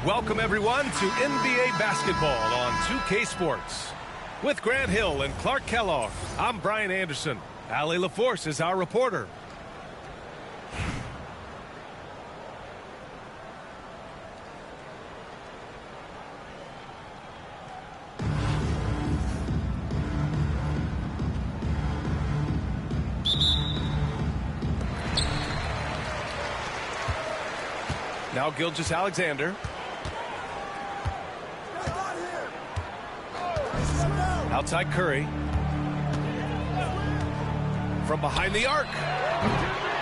Welcome, everyone, to NBA basketball on 2K Sports. With Grant Hill and Clark Kellogg, I'm Brian Anderson. Allie LaForce is our reporter. Now Gilgeous-Alexander. Outside Curry. From behind the arc.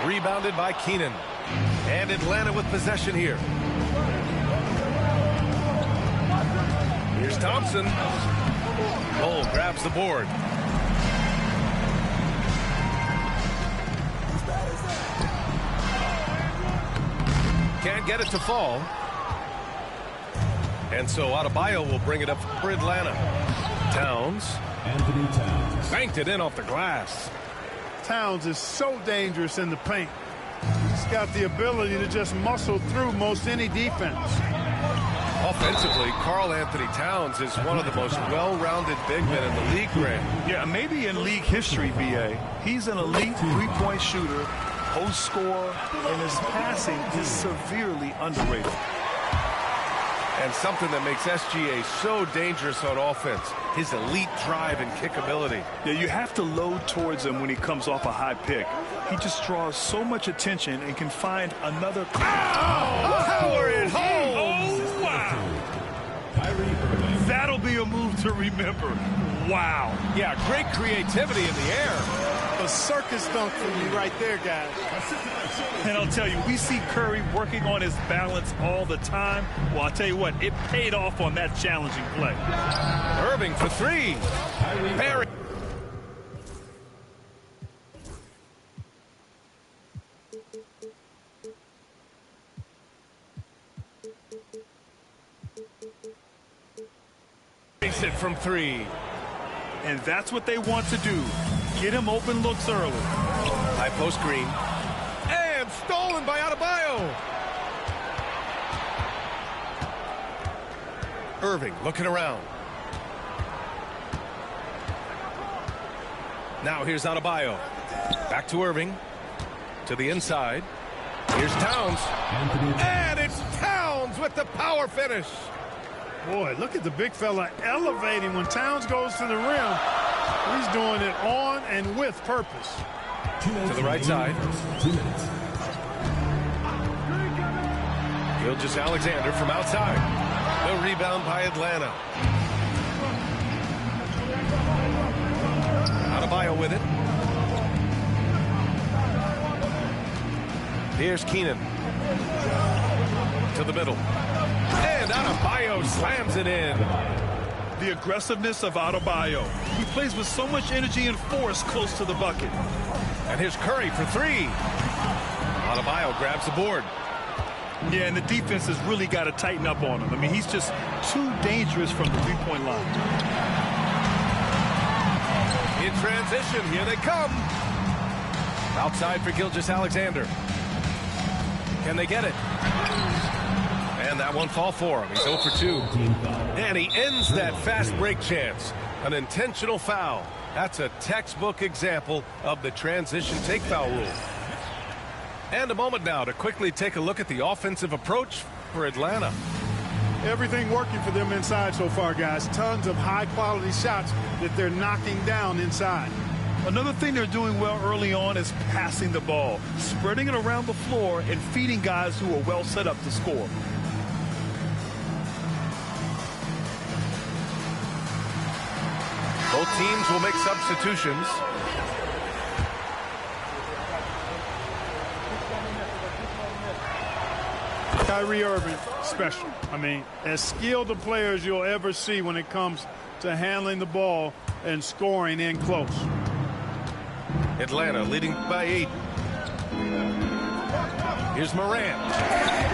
Rebounded by Keenan. And Atlanta with possession here. Here's Thompson. Cole grabs the board. Can't get it to fall. And so Adebayo will bring it up for Atlanta. Towns. Banked it in off the glass. Towns is so dangerous in the paint. He's got the ability to just muscle through most any defense. Offensively, Karl Anthony Towns is one of the most well-rounded big men in the league, Grant. Yeah, maybe in league history, B.A. He's an elite three-point shooter, post scorer, and his passing is severely underrated. And something that makes SGA so dangerous on offense, his elite drive and kickability. Yeah, you have to load towards him when he comes off a high pick. He just draws so much attention and can find another. Power it home! Oh, wow! That'll be a move to remember. Wow. Yeah, great creativity in the air. A circus dunk for me right there, guys. And I'll tell you, we see Curry working on his balance all the time. Well, I'll tell you what, it paid off on that challenging play. Irving for three. Perry. Makes it from three. And that's what they want to do. Get him open looks early. High post screen. And stolen by Adebayo. Irving looking around. Now here's Adebayo. Back to Irving. To the inside. Here's Towns. And it's Towns with the power finish. Boy, look at the big fella elevating when Towns goes to the rim. He's doing it on and with purpose. To the right side. Gilgeous-Alexander from outside. The rebound by Atlanta. Adebayo with it. Here's Keenan. To the middle. And Adebayo slams it in. The aggressiveness of Adebayo. He plays with so much energy and force close to the bucket. And here's Curry for three. Adebayo grabs the board. Yeah, and the defense has really got to tighten up on him. I mean, he's just too dangerous from the three-point line. In transition, here they come. Outside for Gilgeous-Alexander. Can they get it? And that one fall for him. He's 0 for 2. And he ends that fast break chance. An intentional foul. That's a textbook example of the transition take foul rule. And a moment now to quickly take a look at the offensive approach for Atlanta. Everything working for them inside so far, guys. Tons of high-quality shots that they're knocking down inside. Another thing they're doing well early on is passing the ball, spreading it around the floor and feeding guys who are well set up to score. Both teams will make substitutions. Kyrie Irving, special. I mean, as skilled a player as you'll ever see when it comes to handling the ball and scoring in close. Atlanta leading by 8. Here's Morant.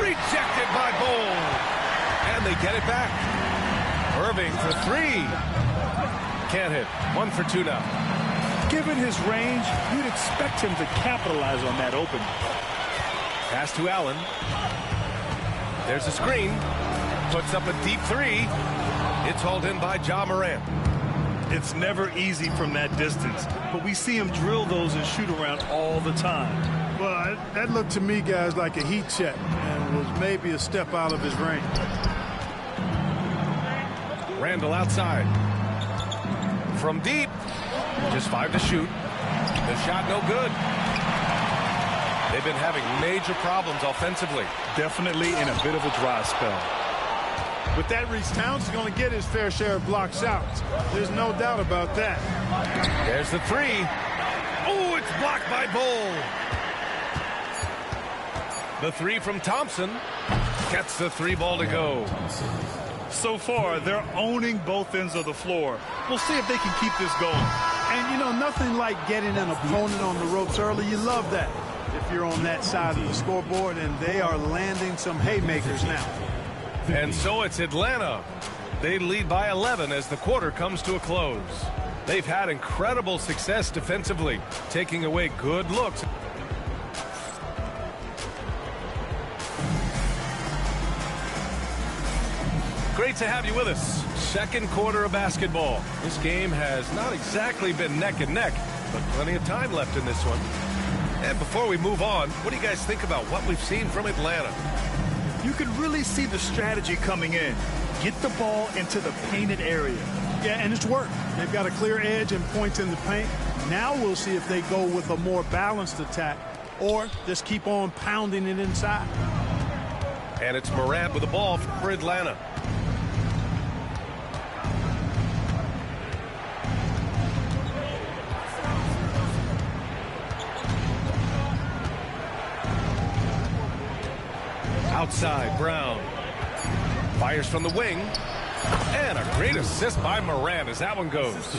Rejected by Bol. And they get it back. Irving for 3. Can't hit. 1 for 2 now. Given his range, you'd expect him to capitalize on that opening. Pass to Allen. There's a screen. Puts up a deep three. It's hauled in by Ja Morant. It's never easy from that distance, but we see him drill those and shoot around all the time. Well, that looked to me, guys, like a heat check and was maybe a step out of his range. Randall outside. From deep. Just 5 to shoot. The shot no good. They've been having major problems offensively. Definitely in a bit of a dry spell. With that reach, Towns is going to get his fair share of block shots. There's no doubt about that. There's the three. Oh, it's blocked by Bull. The three from Thompson. Gets the three ball to go. So far, they're owning both ends of the floor. We'll see if they can keep this going. And, you know, nothing like getting an opponent on the ropes early. You love that if you're on that side of the scoreboard, and they are landing some haymakers now. And so it's Atlanta. They lead by 11 as the quarter comes to a close. They've had incredible success defensively, taking away good looks. Great to have you with us. Second quarter of basketball. This game has not exactly been neck and neck, but plenty of time left in this one. And before we move on, what do you guys think about what we've seen from Atlanta? You can really see the strategy coming in. Get the ball into the painted area. Yeah, and it's worked. They've got a clear edge and points in the paint. Now we'll see if they go with a more balanced attack or just keep on pounding it inside. And it's Morant with the ball for Atlanta. Outside, Brown. Fires from the wing. And a great assist by Morant as that one goes.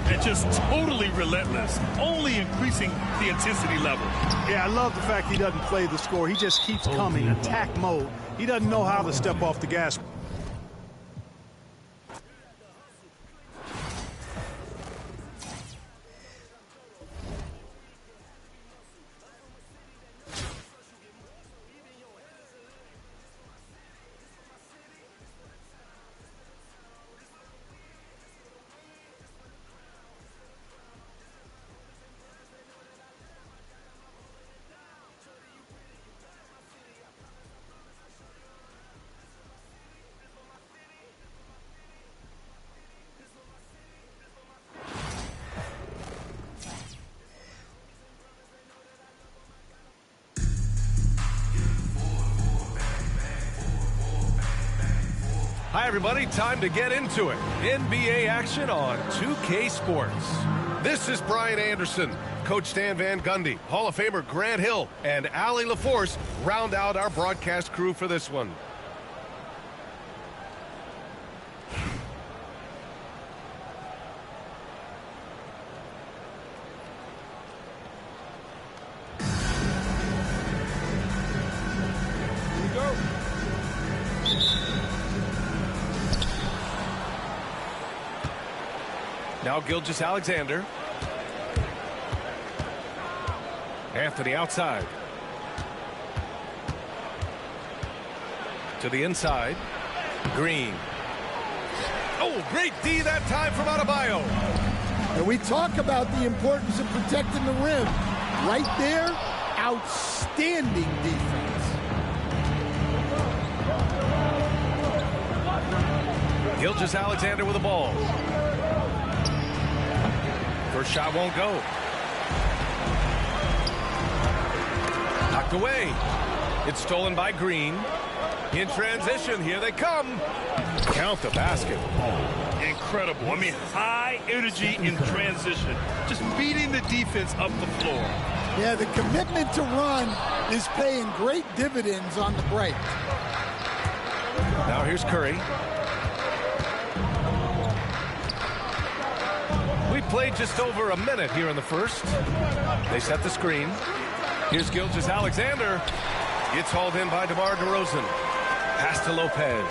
And just totally relentless, only increasing the intensity level. Yeah, I love the fact he doesn't play the score. He just keeps coming, attack mode. He doesn't know how to step off the gas. Hi, everybody. Time to get into it. NBA action on 2K Sports. This is Brian Anderson. Coach Stan Van Gundy, Hall of Famer Grant Hill, and Allie LaForce round out our broadcast crew for this one. Here we go. Now Gilgeous-Alexander. Anthony outside. To the inside. Green. Oh, great D that time from Adebayo. And we talk about the importance of protecting the rim. Right there, outstanding defense. Gilgeous-Alexander with the ball. First shot won't go. Knocked away. It's stolen by Green. In transition, here they come. Count the basket. Incredible. I mean, high energy in transition. Just beating the defense up the floor. Yeah, the commitment to run is paying great dividends on the break. Now here's Curry. We played just over a minute here in the first. They set the screen. Here's Gilgeous-Alexander. It's hauled in by DeMar DeRozan. Pass to Lopez.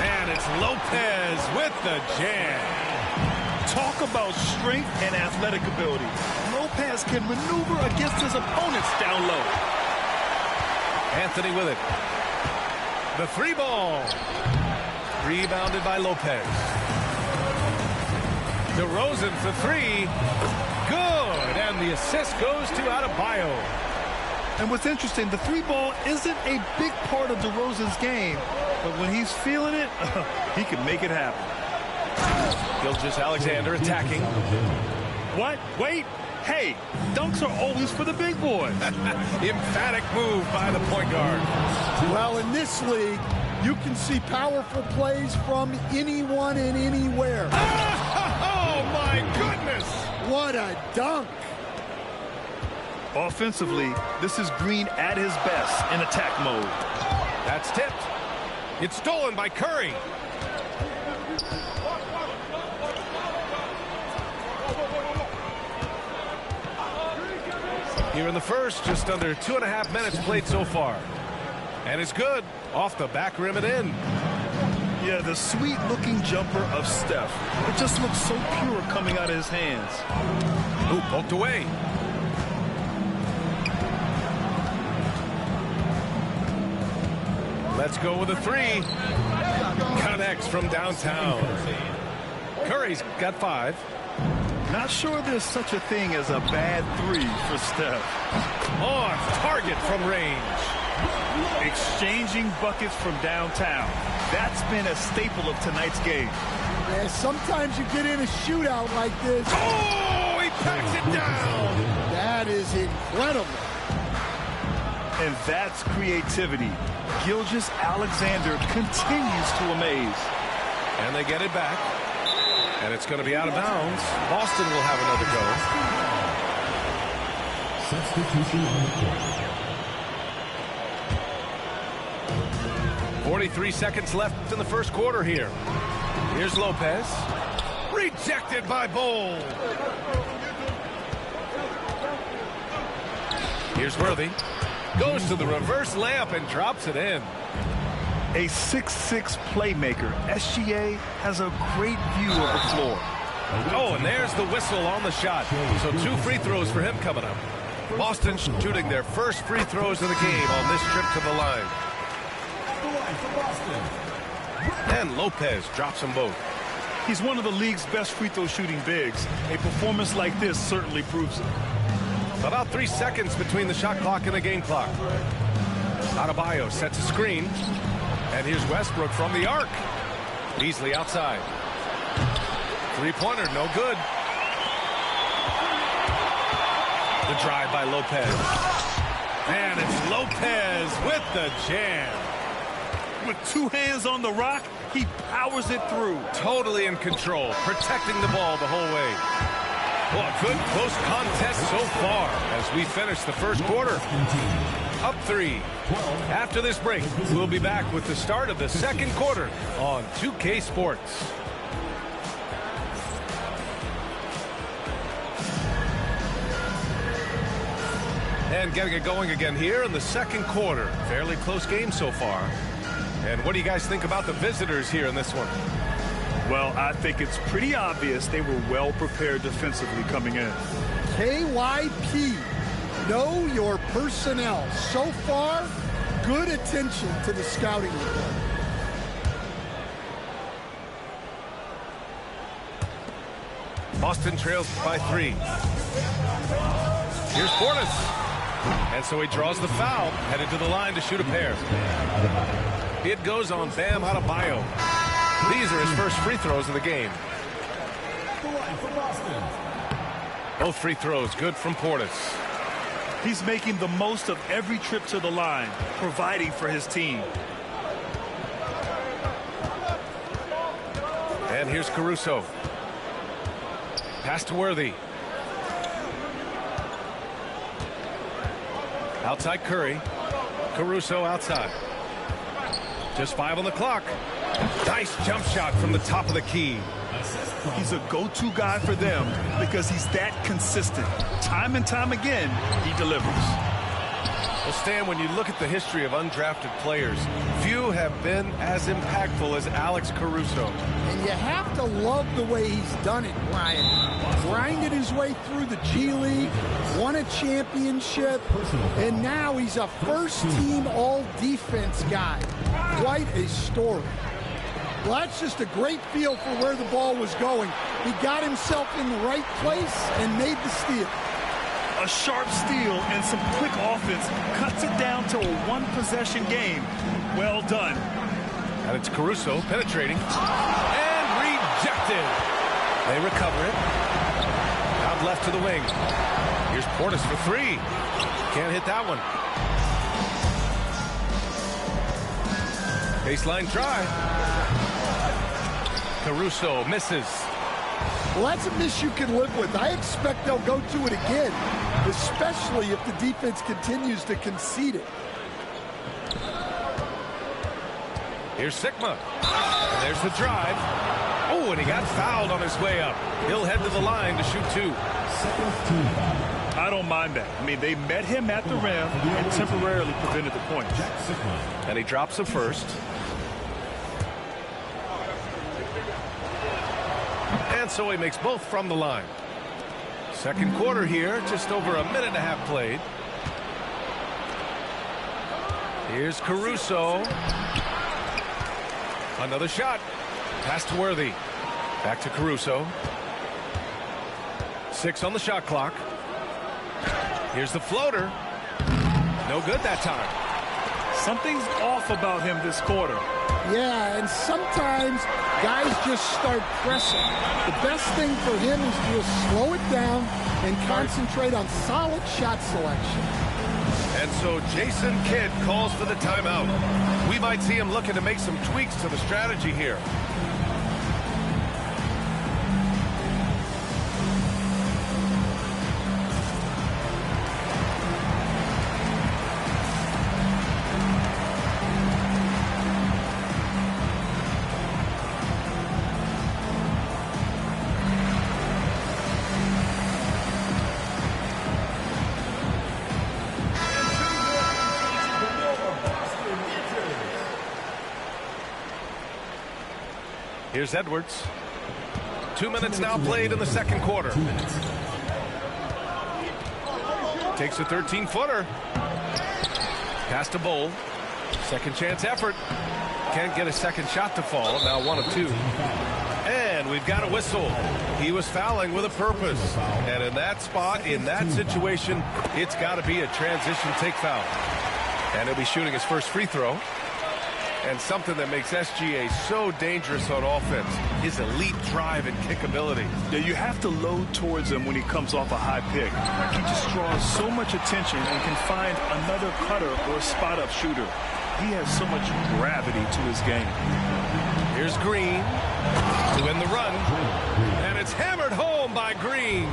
And it's Lopez with the jam. Talk about strength and athletic ability. Lopez can maneuver against his opponents down low. Anthony with it. The three ball. Rebounded by Lopez. DeRozan for three. Good. And the assist goes to Adebayo. And what's interesting, the three ball isn't a big part of DeRozan's game, but when he's feeling it, he can make it happen. Gilgeous-Alexander attacking. What? Wait. Hey, dunks are always for the big boys. Emphatic move by the point guard. Well, in this league, you can see powerful plays from anyone and anywhere. Oh, my goodness. What a dunk. Offensively, this is Green at his best in attack mode. That's tipped. It's stolen by Curry. Here in the first, just under 2.5 minutes played so far. And it's good. Off the back rim and in. Yeah, the sweet-looking jumper of Steph. It just looks so pure coming out of his hands. Ooh, poked away. Let's go with a three. Connects from downtown. Curry's got 5. Not sure there's such a thing as a bad three for Steph. On target from range. Exchanging buckets from downtown. That's been a staple of tonight's game. Yeah, sometimes you get in a shootout like this. Oh, he packs it down. That is incredible. And that's creativity. Gilgeous-Alexander continues to amaze. And they get it back. And it's going to be out of bounds. Boston will have another go. 43 seconds left in the first quarter here. Here's Lopez. Rejected by Bowl. Here's Worthy. Goes to the reverse layup and drops it in. A 6'6" playmaker. SGA has a great view of the floor. Oh, and there's the whistle on the shot. So 2 free throws for him coming up. Boston shooting their first free throws of the game on this trip to the line. And Lopez drops them both. He's one of the league's best free throw shooting bigs. A performance like this certainly proves it. About 3 seconds between the shot clock and the game clock. Adebayo sets a screen. And here's Westbrook from the arc. Beasley outside. Three-pointer, no good. The drive by Lopez. And it's Lopez with the jam. With 2 hands on the rock, he powers it through. Totally in control, protecting the ball the whole way. Well, a good close contest so far as we finish the first quarter. Up 3. After this break, we'll be back with the start of the second quarter on 2K Sports. And getting it going again here in the second quarter. Fairly close game so far. And what do you guys think about the visitors here in this one? Well, I think it's pretty obvious they were well prepared defensively coming in. KYP, know your personnel. So far, good attention to the scouting report. Boston trails by 3. Here's Portis. And so he draws the foul, headed to the line to shoot a pair. It goes on Bam Adebayo. These are his first free throws of the game. Both free throws good from Portis. He's making the most of every trip to the line, providing for his team. And here's Caruso. Pass to Worthy. Outside Curry. Caruso outside. Just 5 on the clock. Nice jump shot from the top of the key. He's a go-to guy for them because he's that consistent. Time and time again, he delivers. Well, Stan, when you look at the history of undrafted players, few have been as impactful as Alex Caruso. And you have to love the way he's done it, Brian. Grinded his way through the G League, won a championship, and now he's a first-team all-defense guy. Quite a story. Well, that's just a great feel for where the ball was going. He got himself in the right place and made the steal. A sharp steal and some quick offense cuts it down to a one-possession game. Well done. And it's Caruso penetrating and rejected. They recover it. Out left to the wing. Here's Portis for three. Can't hit that one. Baseline try. Caruso misses. Well, that's a miss you can live with. I expect they'll go to it again, especially if the defense continues to concede it. Here's Sigma. And there's the drive. Oh, and he got fouled on his way up. He'll head to the line to shoot two. I don't mind that. I mean, they met him at the rim and temporarily prevented the point. And he drops a first. And so he makes both from the line. Second quarter here, just over a minute and a half played. Here's Caruso. Another shot. Pass to Worthy. Back to Caruso. 6 on the shot clock. Here's the floater. No good that time. Something's off about him this quarter. Yeah, and sometimes guys just start pressing. The best thing for him is to just slow it down and concentrate on solid shot selection. And so Jason Kidd calls for the timeout. We might see him looking to make some tweaks to the strategy here. Here's Edwards. 2 minutes now played in the second quarter. Takes a 13-footer. Pass to Bowl. Second chance effort. Can't get a second shot to fall. Now 1 of 2. And we've got a whistle. He was fouling with a purpose. And in that spot, in that situation, it's got to be a transition take foul. And he'll be shooting his first free throw. And something that makes SGA so dangerous on offense, his elite drive and kick ability. Yeah, you have to load towards him when he comes off a high pick. He just draws so much attention and can find another cutter or spot-up shooter. He has so much gravity to his game. Here's Green to win the run. And it's hammered home by Green.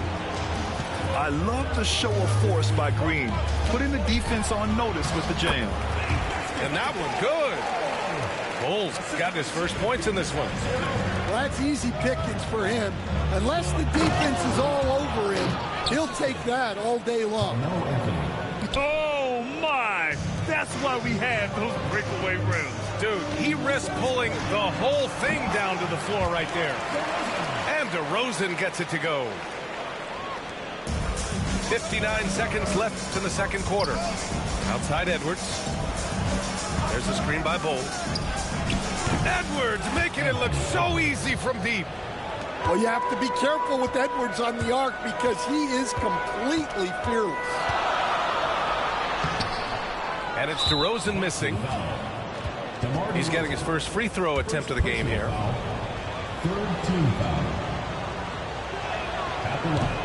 I love the show of force by Green, putting the defense on notice with the jam. And that one good. Bulls got his first points in this one. Well, that's easy pickings for him. Unless the defense is all over him, he'll take that all day long. Oh, my! That's why we have those breakaway rims. Dude, he risked pulling the whole thing down to the floor right there. And DeRozan gets it to go. 59 seconds left in the second quarter. Outside Edwards. There's a screen by Bowl. Edwards making it look so easy from deep. Well, you have to be careful with Edwards on the arc because he is completely fearless. And it's DeRozan missing. He's getting his first free throw attempt of the game here. Third team foul. At the line.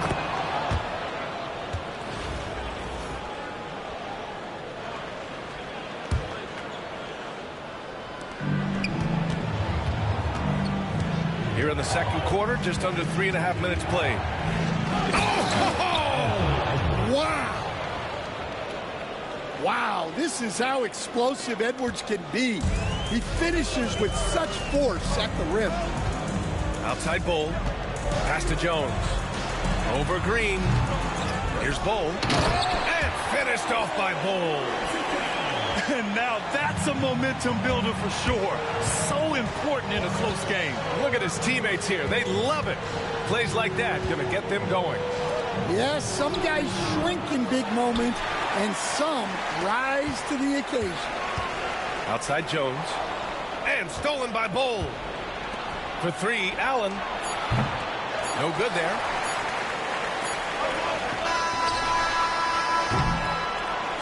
Here in the second quarter, just under 3.5 minutes played. Oh! Wow! Wow, this is how explosive Edwards can be. He finishes with such force at the rim. Outside Bull. Pass to Jones. Over Green. Here's Bull. And finished off by Bull. And now that's a momentum builder for sure. So important in a close game. Look at his teammates here. They love it. Plays like that going to get them going. Yes, some guys shrink in big moments, and some rise to the occasion. Outside Jones. And stolen by Bull. For three, Allen. No good there.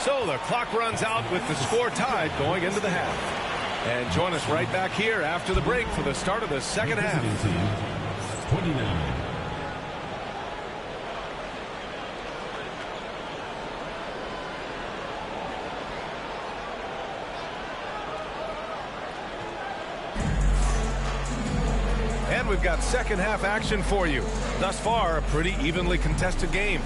So the clock runs out with the score tied going into the half. And join us right back here after the break for the start of the second half. 29. And we've got second half action for you. Thus far, a pretty evenly contested game.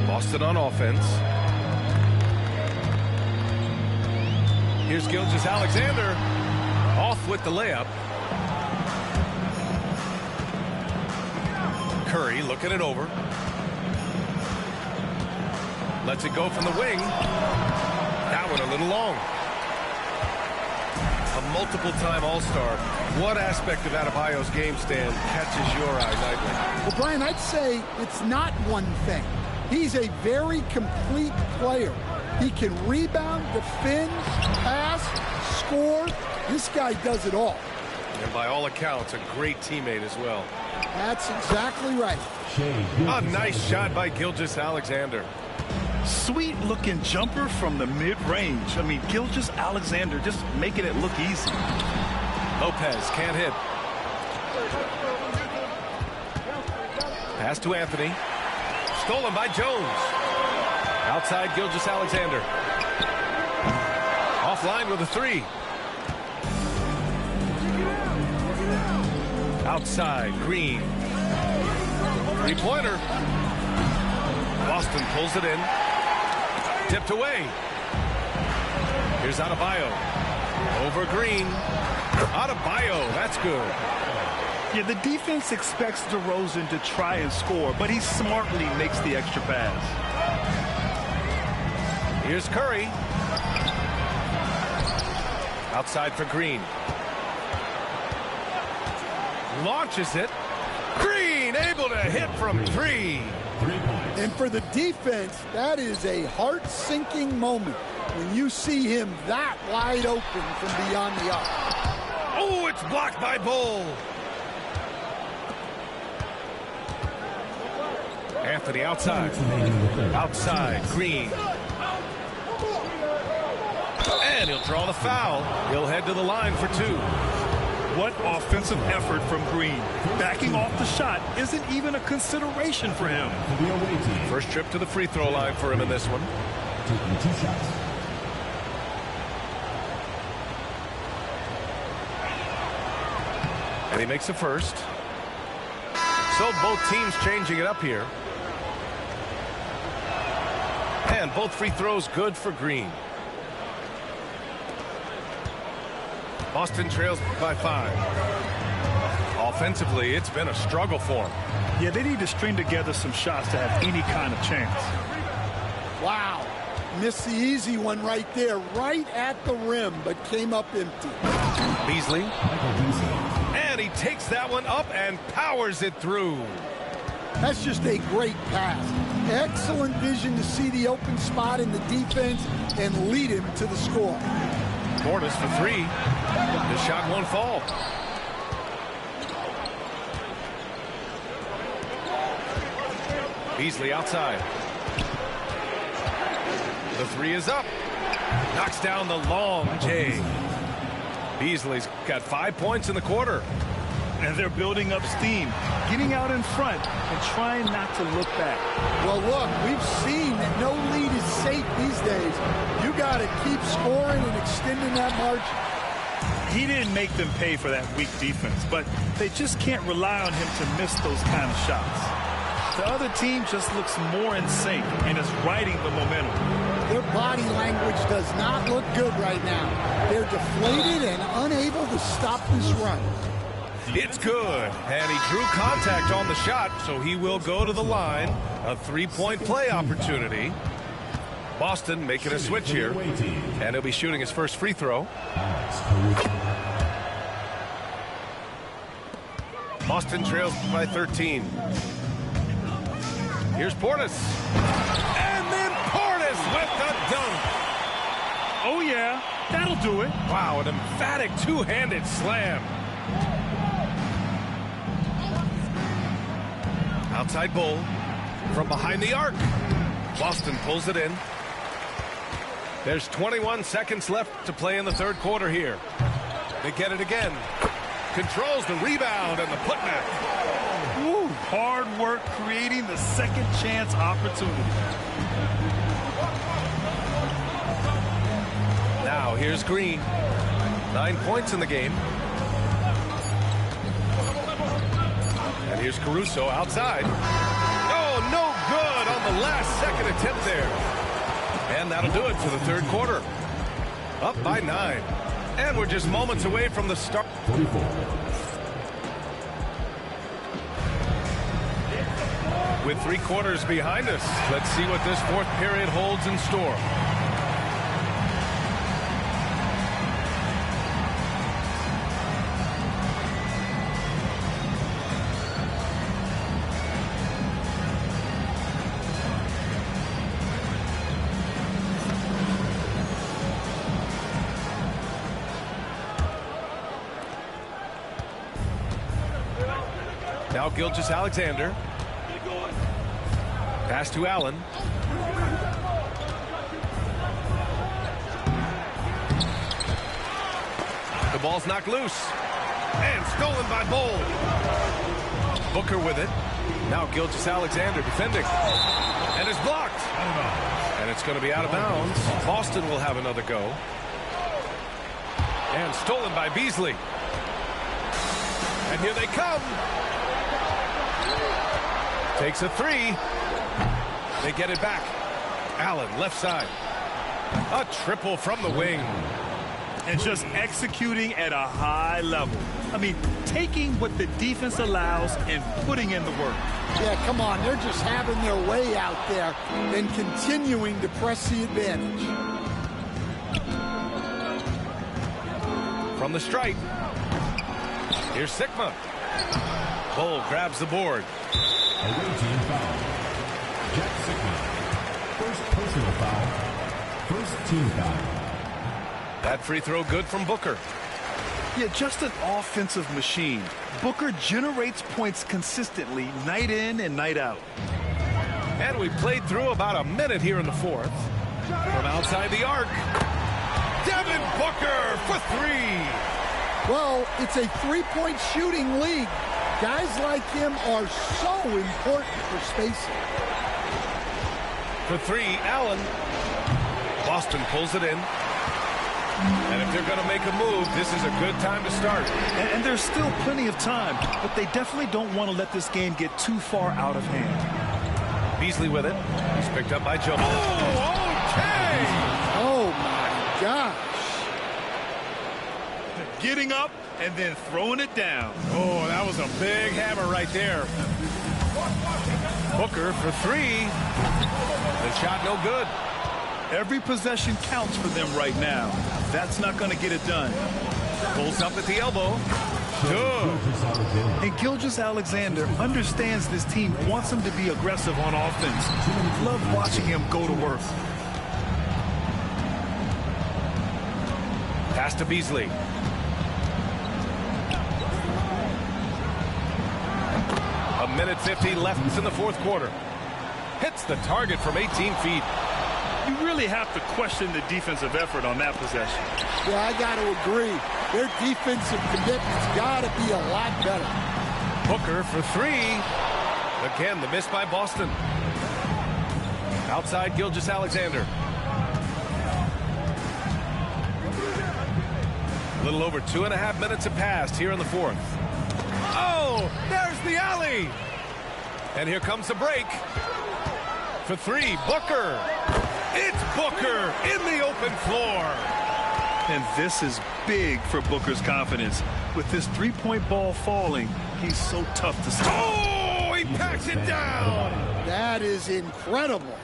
Boston on offense. Here's Gilgeous-Alexander. Off with the layup. Curry looking it over. Lets it go from the wing. That one a little long. A multiple-time All-Star. What aspect of Adebayo's game, Stan, catches your eye nightly? Well, Brian, I'd say it's not one thing. He's a very complete player. He can rebound, defend, pass, score. This guy does it all. And by all accounts, a great teammate as well. That's exactly right. A nice shot by Gilgeous-Alexander. Sweet-looking jumper from the mid-range. I mean, Gilgeous-Alexander just making it look easy. Lopez can't hit. Pass to Anthony. Stolen by Jones. Outside Gilgeous-Alexander. Offline with a three. Outside, Green. Three-pointer. Boston pulls it in. Tipped away. Here's Adebayo. Over Green. Adebayo, that's good. Yeah, the defense expects DeRozan to try and score, but he smartly makes the extra pass. Here's Curry. Outside for Green. Launches it. Green able to hit from three. And for the defense, that is a heart-sinking moment when you see him that wide open from beyond the arc. Oh, it's blocked by Bull. Anthony outside. Outside, Green. And he'll draw the foul. He'll head to the line for two. What offensive effort from Green. Backing off the shot isn't even a consideration for him. First trip to the free throw line for him in this one. Taking 2 shots. And he makes the first. So both teams changing it up here. And both free throws good for Green. Boston trails by 5. Offensively, it's been a struggle for them. Yeah, they need to string together some shots to have any kind of chance. Wow. Missed the easy one right there, right at the rim, but came up empty. Beasley. And he takes that one up and powers it through. That's just a great pass. Excellent vision to see the open spot in the defense and lead him to the score. Portis for three. The shot won't fall. Beasley outside. The three is up. Knocks down the long J. Beasley's got 5 points in the quarter. And they're building up steam, getting out in front and trying not to look back. Well, look, we've seen that no lead is safe these days. You got to keep scoring and extending that margin. He didn't make them pay for that weak defense, but they just can't rely on him to miss those kind of shots. The other team just looks more in sync and is riding the momentum. Their body language does not look good right now. They're deflated and unable to stop this run. It's good. And he drew contact on the shot, so he will go to the line. A three-point play opportunity. Boston making a switch here. And he'll be shooting his first free throw. Boston trails by 13. Here's Portis. And then Portis with the dunk. Oh, yeah, that'll do it. Wow, an emphatic two-handed slam. Outside Bull from behind the arc. Boston pulls it in. There's 21 seconds left to play in the third quarter here. They get it again. Controls the rebound and the putback. Woo, hard work creating the second chance opportunity. Now here's Green. 9 points in the game. And here's Caruso outside. Oh, no good on the last second attempt there. And that'll do it for the third quarter. Up by 9. And we're just moments away from the start. 44. With 3 quarters behind us, let's see what this fourth period holds in store. Now Gilgeous-Alexander. Pass to Allen. The ball's knocked loose. And stolen by Bull. Booker with it. Now Gilgeous-Alexander defending. And it's blocked. And it's going to be out of bounds. Boston will have another go. And stolen by Beasley. And here they come. Takes a 3. They get it back. Allen, left side. A triple from the wing. And just executing at a high level. I mean, taking what the defense allows and putting in the work. Yeah, come on. They're just having their way out there and continuing to press the advantage. From the stripe. Here's Sigma. Bull grabs the board. Away team foul. Jack Sigma. First personal foul. First team foul. That free throw good from Booker. Yeah, just an offensive machine. Booker generates points consistently, night in and night out. And we played through about a minute here in the fourth. From outside the arc. Devin Booker for 3. Well, it's a three-point shooting league. Guys like him are so important for spacing. For 3, Allen. Boston pulls it in. And if they're going to make a move, this is a good time to start. And there's still plenty of time, but they definitely don't want to let this game get too far out of hand. Beasley with it. He's picked up by Joe. Oh, okay! Oh, my gosh. Getting up and then throwing it down. Oh, that was a big hammer right there. Booker for 3. The shot no good. Every possession counts for them right now. That's not going to get it done. Pulls up at the elbow. Good. And Gilgeous-Alexander understands this team wants him to be aggressive on offense. Love watching him go to work. Pass to Beasley. A minute 50 left in the fourth quarter. Hits the target from 18 feet. You really have to question the defensive effort on that possession. Yeah, I got to agree. Their defensive commitment's got to be a lot better. Booker for 3. Again, the miss by Boston. Outside Gilgeous-Alexander. A little over 2.5 minutes have passed here in the fourth. Oh, there's the alley. And here comes the break. For 3, Booker. It's Booker in the open floor. And this is big for Booker's confidence. With this three-point ball falling, he's so tough to stop. Oh, he packs it down. That is incredible.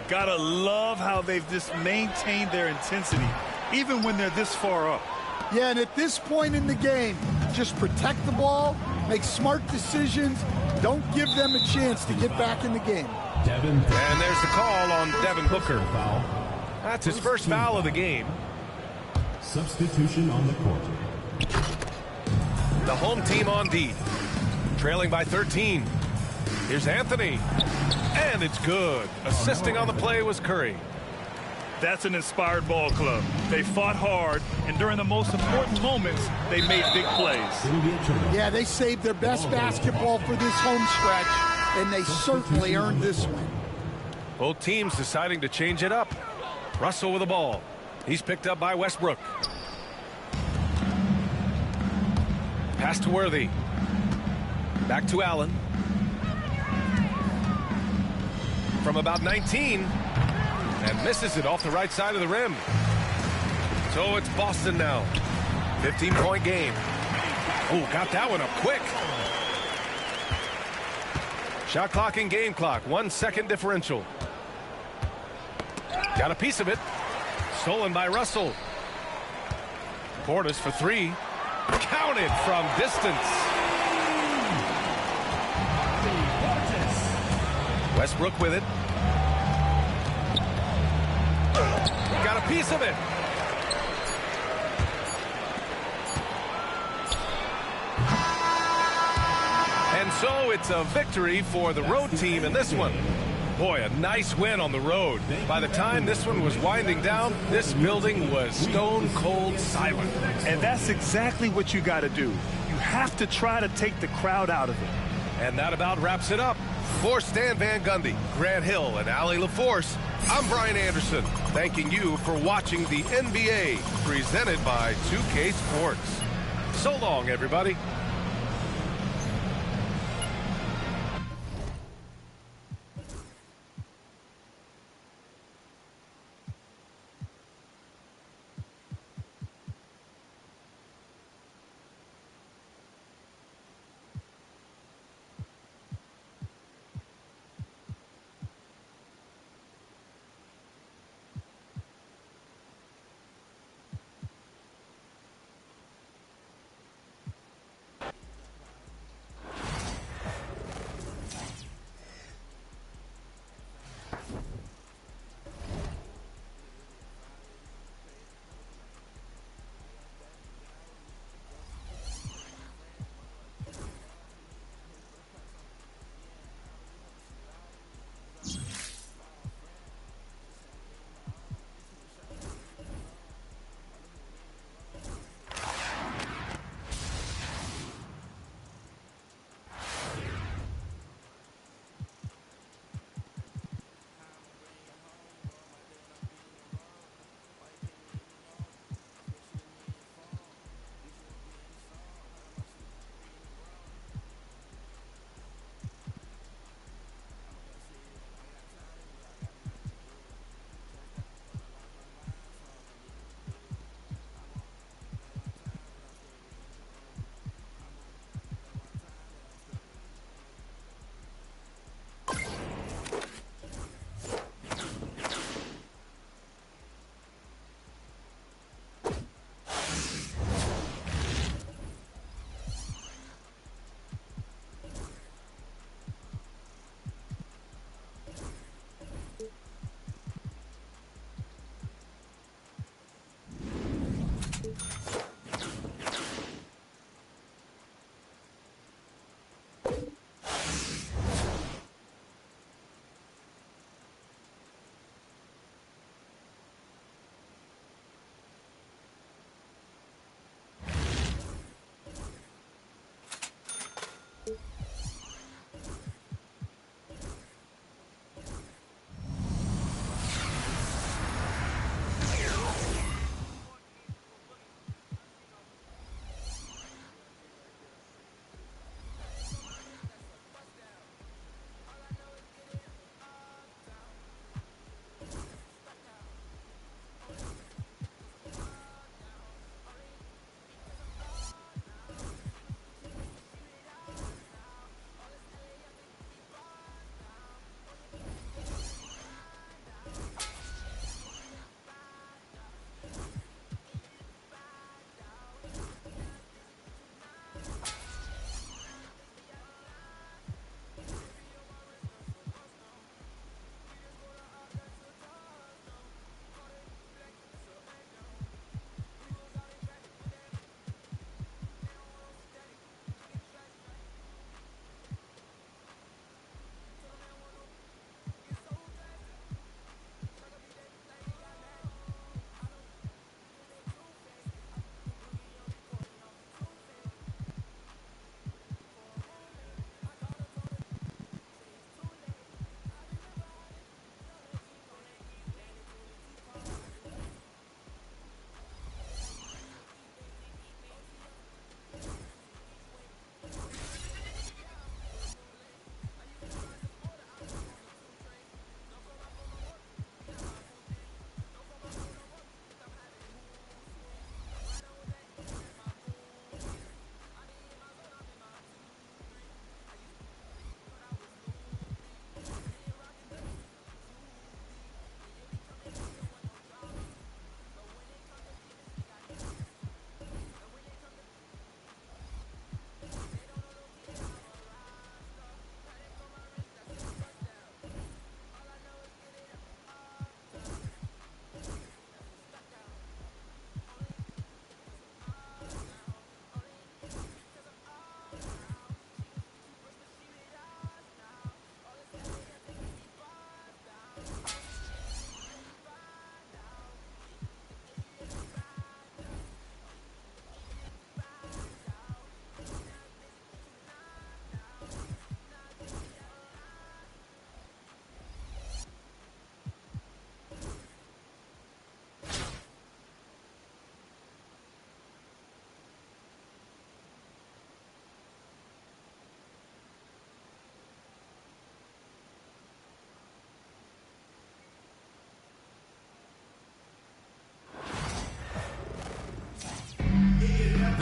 Gotta love how they've just maintained their intensity, even when they're this far up. Yeah, and at this point in the game, just protect the ball, make smart decisions, don't give them a chance to get back in the game. Devin Booker. And there's the call on Devin Booker. Foul. That's his first foul of the game. Substitution on the court. The home team on D, trailing by 13. Here's Anthony, and it's good. Assisting on the play was Curry. That's an inspired ball club. They fought hard, and during the most important moments, they made big plays. It'll be a turnover. Yeah, they saved their best basketball for this home stretch, and they certainly earned this one. Both teams deciding to change it up. Russell with the ball. He's picked up by Westbrook. Pass to Worthy. Back to Allen. From about 19. And misses it off the right side of the rim. So it's Boston now. 15-point game. Oh, got that one up quick. Shot clock and game clock. 1 second differential. Got a piece of it. Stolen by Russell. Portis for three. Counted from distance. Westbrook with it. Got a piece of it. And so it's a victory for the road team in this one. Boy, a nice win on the road. By the time this one was winding down, this building was stone cold silent. And that's exactly what you got to do. You have to try to take the crowd out of it. And that about wraps it up. For Stan Van Gundy, Grant Hill, and Allie LaForce, I'm Brian Anderson, thanking you for watching the NBA presented by 2K Sports. So long, everybody.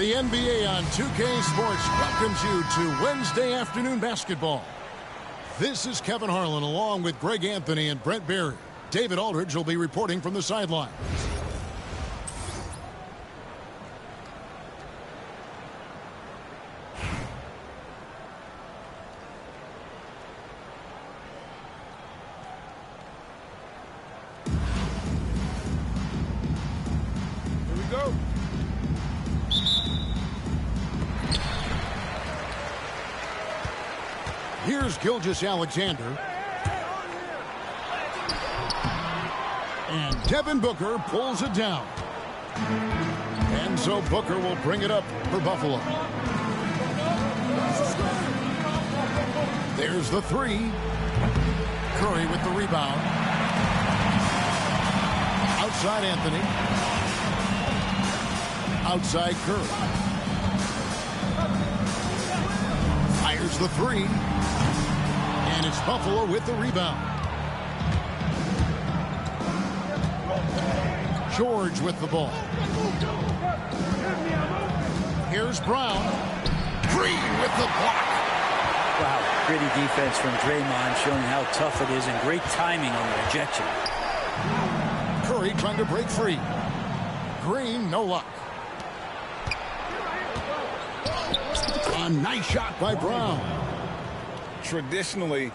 The NBA on 2K Sports welcomes you to Wednesday afternoon basketball. This is Kevin Harlan along with Greg Anthony and Brent Barry. David Aldridge will be reporting from the sideline. Here we go. Here's Gilgeous-Alexander. And Devin Booker pulls it down. And so Booker will bring it up for Buffalo. There's the three. Curry with the rebound. Outside Anthony. Outside Curry. Fires the three. And it's Buffalo with the rebound. George with the ball. Here's Brown. Green with the block. Wow, gritty defense from Draymond, showing how tough it is, and great timing on the rejection. Curry trying to break free. Green, no luck. A nice shot by Brown. Traditionally,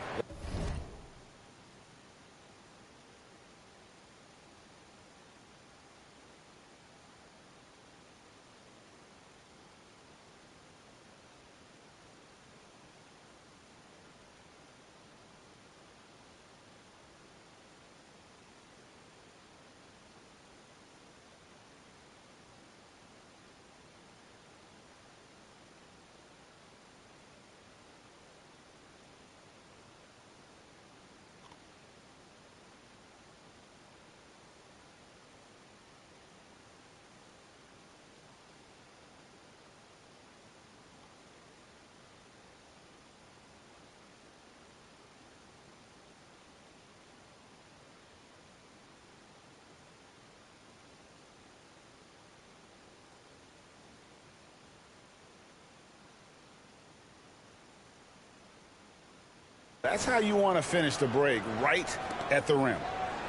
that's how you want to finish the break, right at the rim.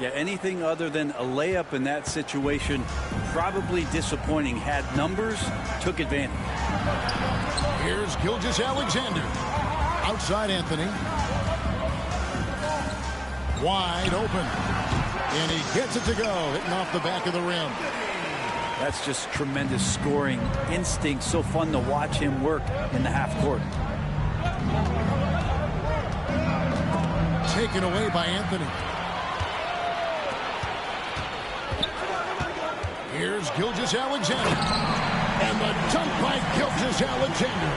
Yeah, anything other than a layup in that situation, probably disappointing. Had numbers, took advantage. Here's Gilgeous-Alexander. Outside Anthony. Wide open. And he gets it to go, hitting off the back of the rim. That's just tremendous scoring instinct. So fun to watch him work in the half court. Taken away by Anthony. Here's Gilgeous-Alexander. And the dunk by Gilgeous-Alexander.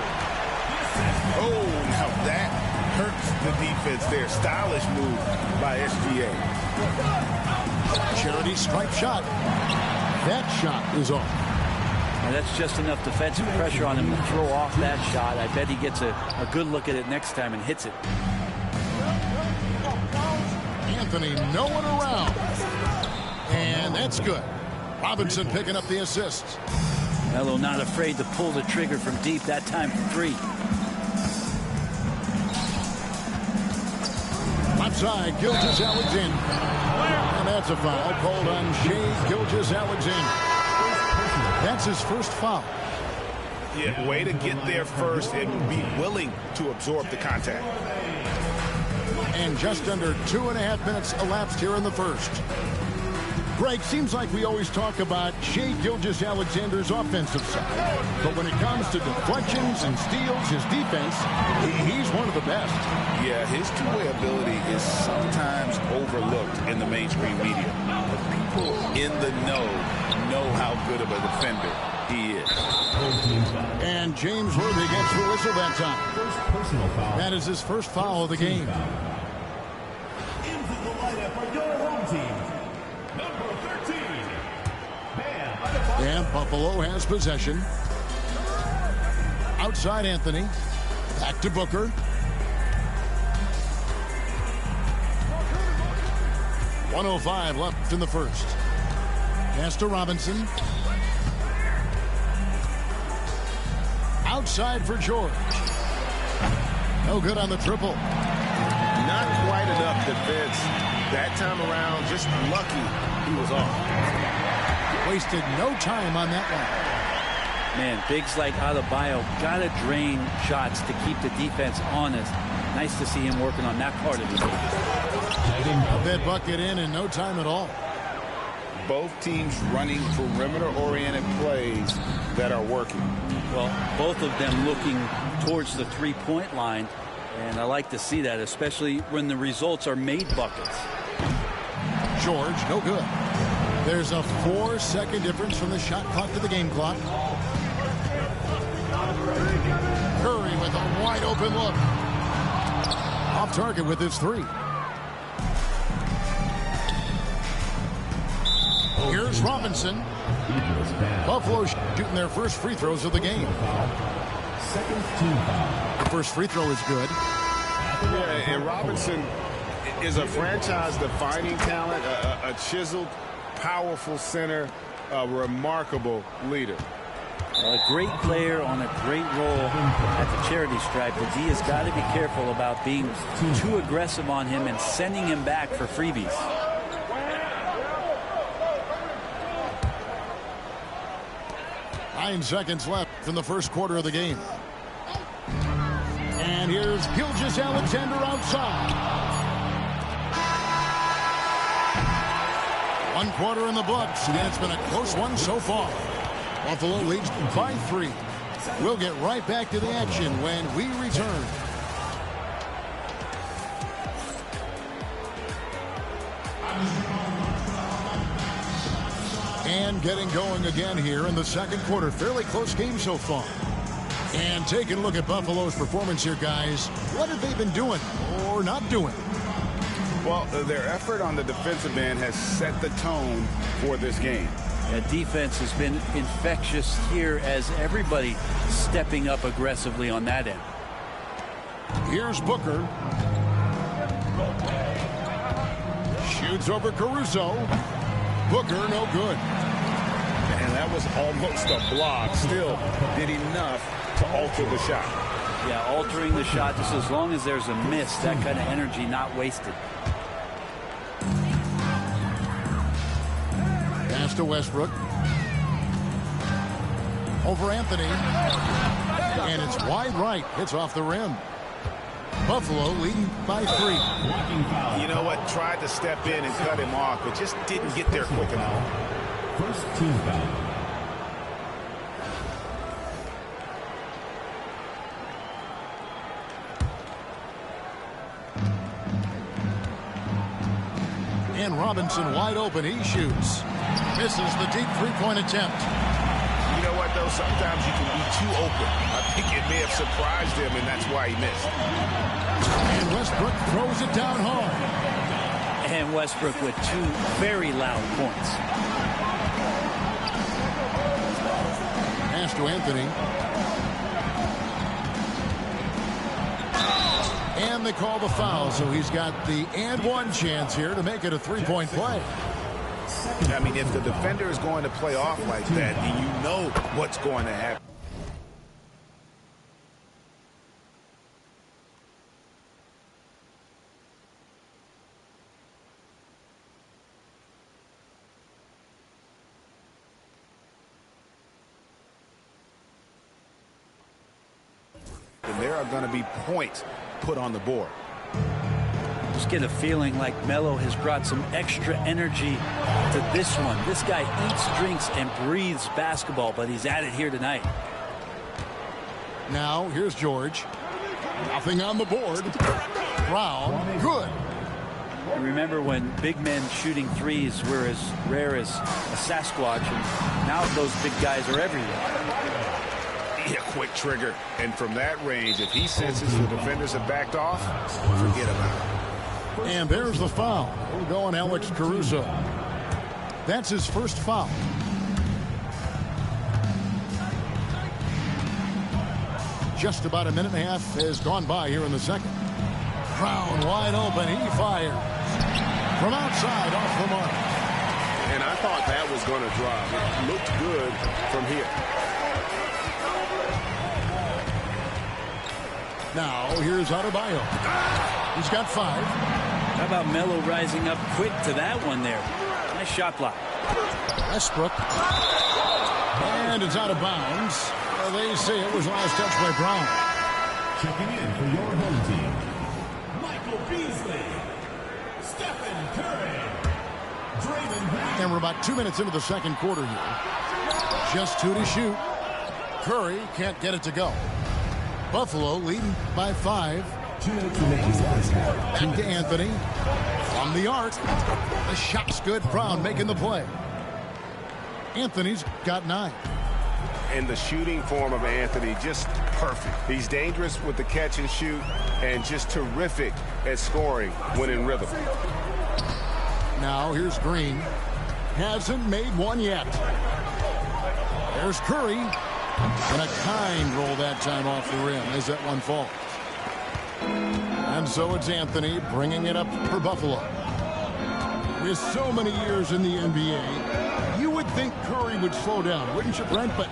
Oh, now that hurts the defense there. Stylish move by SGA. Charity stripe shot. That shot is off. And that's just enough defensive pressure on him to throw off that shot. I bet he gets a good look at it next time and hits it. Anthony, no one around. And that's good. Robinson picking up the assist. Melo not afraid to pull the trigger from deep, that time for three. Left side, Gilgeous-Alexander. And that's a foul called on Shai Gilgeous-Alexander. That's his first foul. Yeah, way to get there first and be willing to absorb the contact. And just under 2.5 minutes elapsed here in the first. Greg, seems like we always talk about Shai Gilgeous-Alexander's offensive side. But when it comes to deflections and steals, his defense, he's one of the best. Yeah, his two-way ability is sometimes overlooked in the mainstream media. But people in the know how good of a defender he is. And James Worthy gets the whistle that time. First personal foul. That is his first foul of the game. Into the lineup for your home team, number 13. And Buffalo has possession. Outside Anthony. Back to Booker. .105 left in the first. Pass to Robinson. Outside for George. No good on the triple. Not quite enough defense that time around. Just lucky he was off. Wasted no time on that one. Man, bigs like Adebayo got to drain shots to keep the defense honest. Nice to see him working on that part of the game. That bucket in no time at all. Both teams running perimeter-oriented plays that are working. Well, both of them looking towards the three-point line, and I like to see that, especially when the results are made buckets. George, no good. There's a 4-second difference from the shot clock to the game clock. Curry with a wide-open look. Off target with his three. Here's Robinson. Buffalo shooting their first free throws of the game. The first free throw is good. Yeah, and Robinson is a franchise-defining talent, a chiseled, powerful center, a remarkable leader. A great player on a great role at the charity stripe. The D has got to be careful about being too aggressive on him and sending him back for freebies. Nine seconds left in the first quarter of the game. And here's Gilgeous-Alexander outside. 1 quarter in the books, and it's been a close one so far. Buffalo leads by 3. We'll get right back to the action when we return. And getting going again here in the second quarter. Fairly close game so far. And taking a look at Buffalo's performance here, guys. What have they been doing or not doing? Well, their effort on the defensive end has set the tone for this game. That defense has been infectious here as everybody stepping up aggressively on that end. Here's Booker. Shoots over Caruso. Booker, no good. And that was almost a block. Still did enough to alter the shot. Yeah, altering the shot, just as long as there's a miss, that kind of energy not wasted. Pass to Westbrook. Over Anthony. And it's wide right. Hits off the rim. Buffalo leading by 3. You know what? Tried to step in and cut him off, but just didn't get there quick enough. First team foul. And Robinson wide open. He shoots. Misses the deep three-point attempt. You know what, though? Sometimes you can be too open. I think it may have surprised him, and that's why he missed. And Westbrook throws it down hard. And Westbrook with 2 very loud points. Pass to Anthony. And they call the foul, so he's got the and one chance here to make it a 3-point play. I mean, if the defender is going to play off like that, then you know what's going to happen. And there are going to be points put on the board. Just get a feeling like Melo has brought some extra energy to this one. This guy eats, drinks, and breathes basketball, but he's at it here tonight. Now, here's George. Nothing on the board. Brown, good. And remember when big men shooting threes were as rare as a Sasquatch, and now those big guys are everywhere. Yeah, quick trigger. And from that range, if he senses the defenders have backed off, forget about it. And there's the foul. We'll go on Alex Caruso. That's his first foul. Just about a minute and a half has gone by here in the second. Brown wide open. He fires. From outside, off the mark. And I thought that was going to drop. It looked good from here. Now, here's Adebayo. He's got 5. How about Melo rising up quick to that one there? Nice shot block. Westbrook. And it's out of bounds. They say it was last touch by Brown. Checking in for your home team, Michael Beasley, Stephen Curry, Draymond Green. And we're about 2 minutes into the second quarter here. Just 2 to shoot. Curry can't get it to go. Buffalo leading by 5. 2 minutes remaining. Back to Anthony. From the arc. The shot's good. Brown making the play. Anthony's got 9. And the shooting form of Anthony, just perfect. He's dangerous with the catch and shoot and just terrific at scoring when in rhythm. Now here's Green. Hasn't made one yet. There's Curry. And a kind roll that time off the rim as that one falls. And so it's Anthony bringing it up for Buffalo. With so many years in the NBA, you would think Curry would slow down, wouldn't you, Brent? But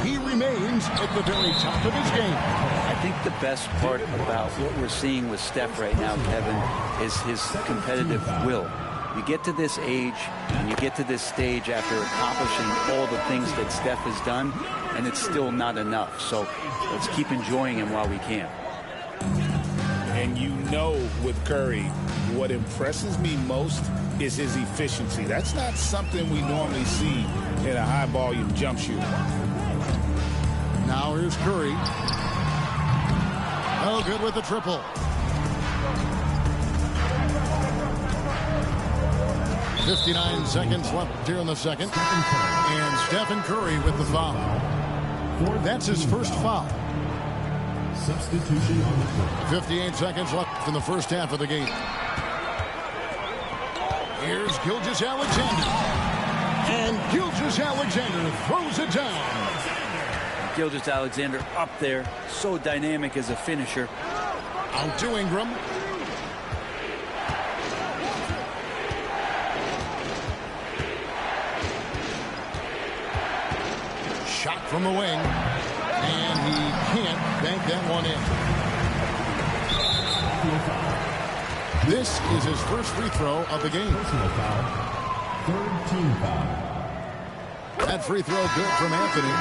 he remains at the very top of his game. I think the best part about what we're seeing with Steph right now, Kevin, is his competitive will. You get to this age and you get to this stage after accomplishing all the things that Steph has done, and it's still not enough. So let's keep enjoying him while we can. And you know, with Curry, what impresses me most is his efficiency. That's not something we normally see in a high-volume jump shooter. Now here's Curry. Oh, good with the triple. .59 seconds left here in the second. And Stephen Curry with the foul. That's his first foul. Substitution on the court. 58 seconds left in the first half of the game. Here's Gilgeous-Alexander. And Gilgeous-Alexander throws it down. Gilgeous-Alexander up there, so dynamic as a finisher. Out to Ingram. Shot from the wing. And he can't bank that one in. This is his first free throw of the game. Personal foul. Third team foul. That free throw good from Anthony.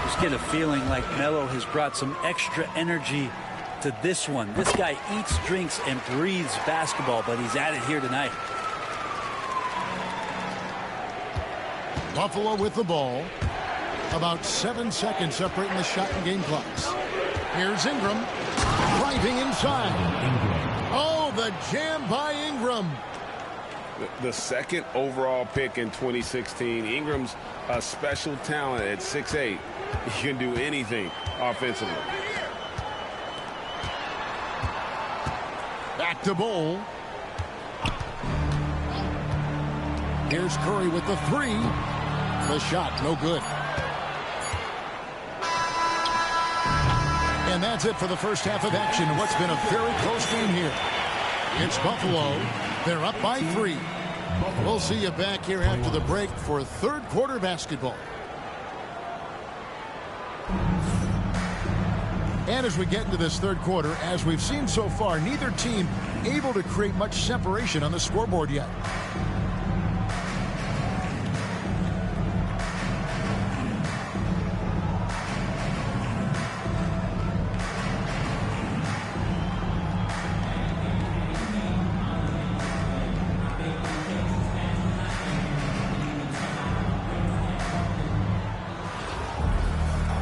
Just get a feeling like Melo has brought some extra energy to this one. This guy eats, drinks, and breathes basketball, but he's at it here tonight. Buffalo with the ball. About 7 seconds separating the shot and game clocks. Here's Ingram. Driving inside. Oh, the jam by Ingram. The second overall pick in 2016. Ingram's a special talent at 6'8". He can do anything offensively. Back to Bowl. Here's Curry with the 3. The shot, no good. And that's it for the first half of action. What's been a very close game here. It's Buffalo. They're up by 3. We'll see you back here after the break for third quarter basketball. And as we get into this third quarter, as we've seen so far, neither team able to create much separation on the scoreboard yet.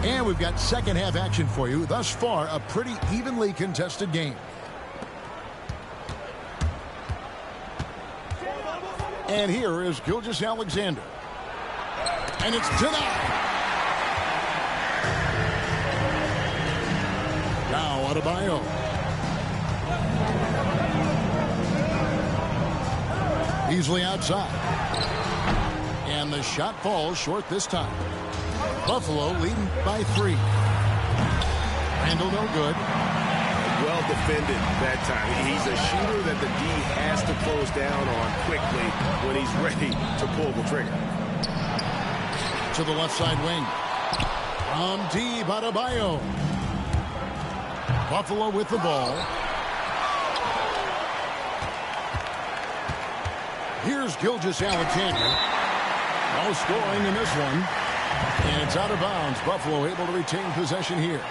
And we've got second half action for you. Thus far, a pretty evenly contested game. And here is Gilgeous-Alexander. And it's denied. Now Adebayo. Easily outside. And the shot falls short this time. Buffalo leading by 3. Randall no good. Well defended that time. He's a shooter that the D has to close down on quickly when he's ready to pull the trigger. To the left side wing. From deep, Adebayo. Buffalo with the ball. Here's Gilgeous-Alexander. No scoring in this one. And it's out of bounds. Buffalo able to retain possession here.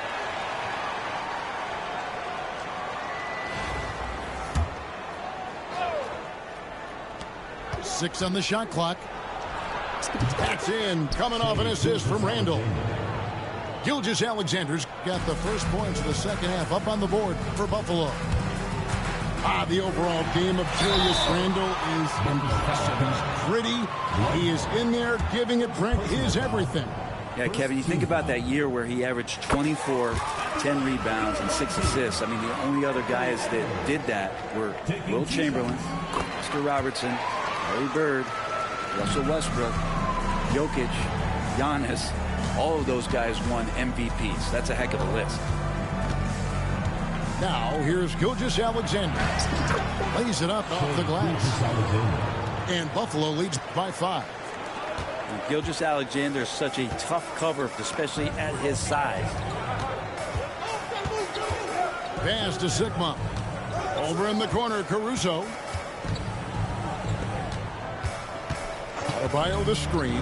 Six on the shot clock. That's in. Coming off an assist from Randall. Gilgeous-Alexander's got the first points of the second half up on the board for Buffalo. The overall game of Julius Randle is impressive. He's gritty. He is in there giving it Brent his everything. Yeah, Kevin, you think about that year where he averaged 24, 10 rebounds, and 6 assists. I mean, the only other guys that did that were Will Chamberlain, Oscar Robertson, Larry Bird, Russell Westbrook, Jokic, Giannis. All of those guys won MVPs. That's a heck of a list. Now, here's Gilgeous-Alexander. Lays it up off the glass. And Buffalo leads by 5. And Gilgeous-Alexander is such a tough cover, especially at his size. Pass to Sigma. Over in the corner, Caruso. Adebayo the screen.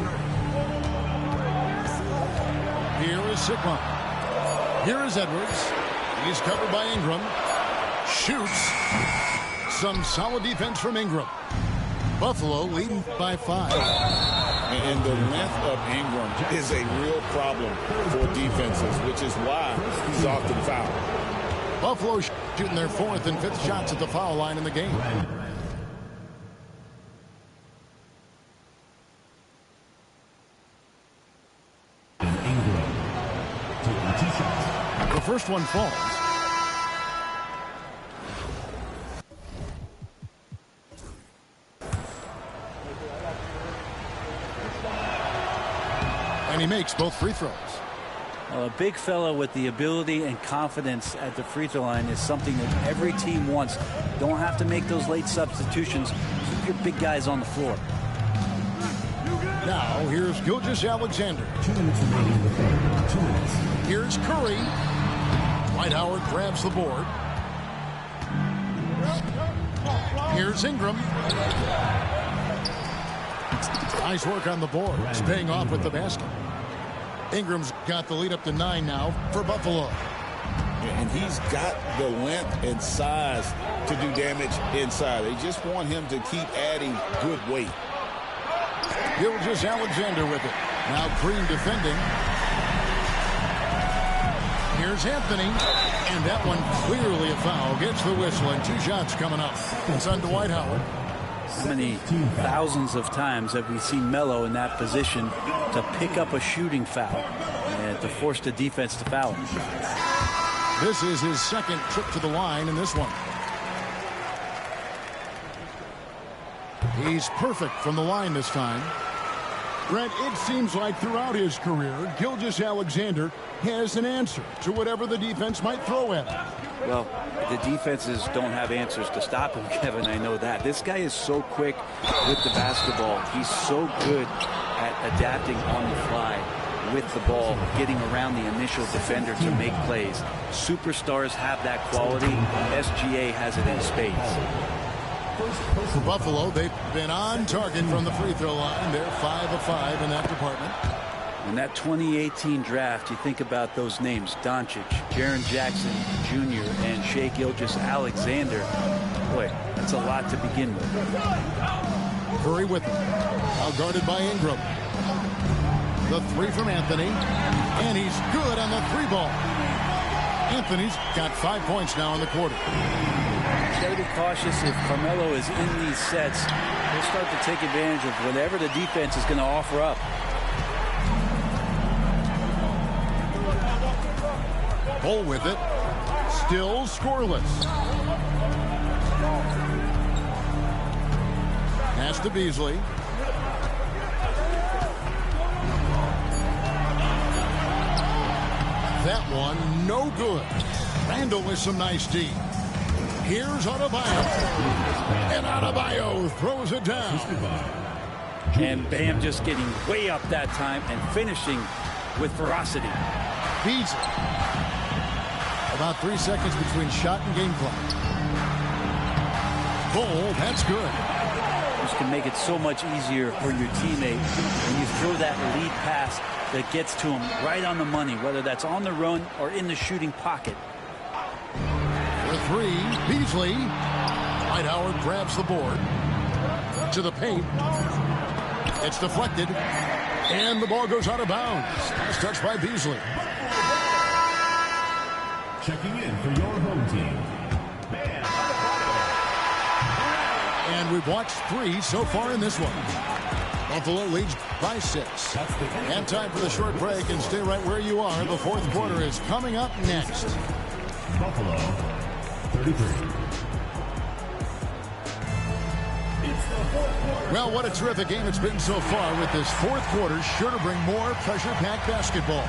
Here is Sigma. Here is Edwards. He's covered by Ingram. Shoots. Some solid defense from Ingram. Buffalo leading by 5. And the length of Ingram is a real problem for defenses, which is why he's often fouled. Buffalo shooting their 4th and 5th shots at the foul line in the game. The first one falls. And he makes both free throws. Well, a big fella with the ability and confidence at the free throw line is something that every team wants. Don't have to make those late substitutions. Keep your big guys on the floor. Now, here's Gilgeous-Alexander. 2 minutes remaining in the third. 2 minutes. Here's Curry. Dwight Howard grabs the board. Here's Ingram. Nice work on the board. It's paying off with the basket. Ingram's got the lead up to 9 now for Buffalo. And he's got the length and size to do damage inside. They just want him to keep adding good weight. Gilgeous-Alexander with it. Now Green defending. Here's Anthony. And that one clearly a foul. Gets the whistle and 2 shots coming up. It's on Dwight Howard. How many thousands of times have we seen Melo in that position to pick up a shooting foul and to force the defense to foul him? This is his 2nd trip to the line in this one. He's perfect from the line this time. Brent, it seems like throughout his career, Gilgeous-Alexander has an answer to whatever the defense might throw at him. Well, the defenses don't have answers to stop him, Kevin. I know that. This guy is so quick with the basketball. He's so good at adapting on the fly with the ball, getting around the initial defender to make plays. Superstars have that quality. SGA has it in spades. For Buffalo, they've been on target from the free throw line. They're 5 of 5 in that department. In that 2018 draft, you think about those names: Doncic, Jaren Jackson Jr., and Shai Gilgeous-Alexander. Boy, that's a lot to begin with. Curry with him. Now guarded by Ingram. The 3 from Anthony. And he's good on the 3-ball. Anthony's got 5 points now in the quarter. Got to be cautious. If Carmelo is in these sets, he'll start to take advantage of whatever the defense is going to offer up. Bull with it. Still scoreless. Pass to Beasley. That one no good. Randall with some nice D. Here's Adebayo. And Adebayo throws it down. And Bam just getting way up that time and finishing with ferocity. Beasley. About 3 seconds between shot and game clock. Goal, that's good. This can make it so much easier for your teammate when you throw that lead pass that gets to him right on the money, whether that's on the run or in the shooting pocket. For three, Beasley. Dwight Howard grabs the board. To the paint. It's deflected. And the ball goes out of bounds. Nice touch by Beasley. Checking in for your home team. And we've watched 3 so far in this one. Buffalo leads by 6. And time for the short break, and stay right where you are. The fourth quarter is coming up next. Buffalo, 33. Well, what a terrific game it's been so far, with this fourth quarter sure to bring more pressure-packed basketball.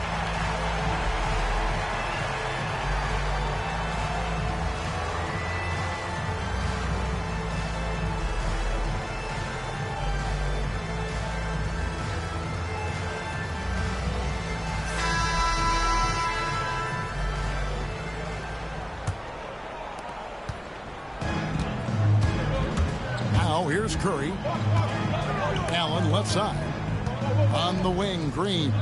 Here's Curry. Allen left side. On the wing, Green.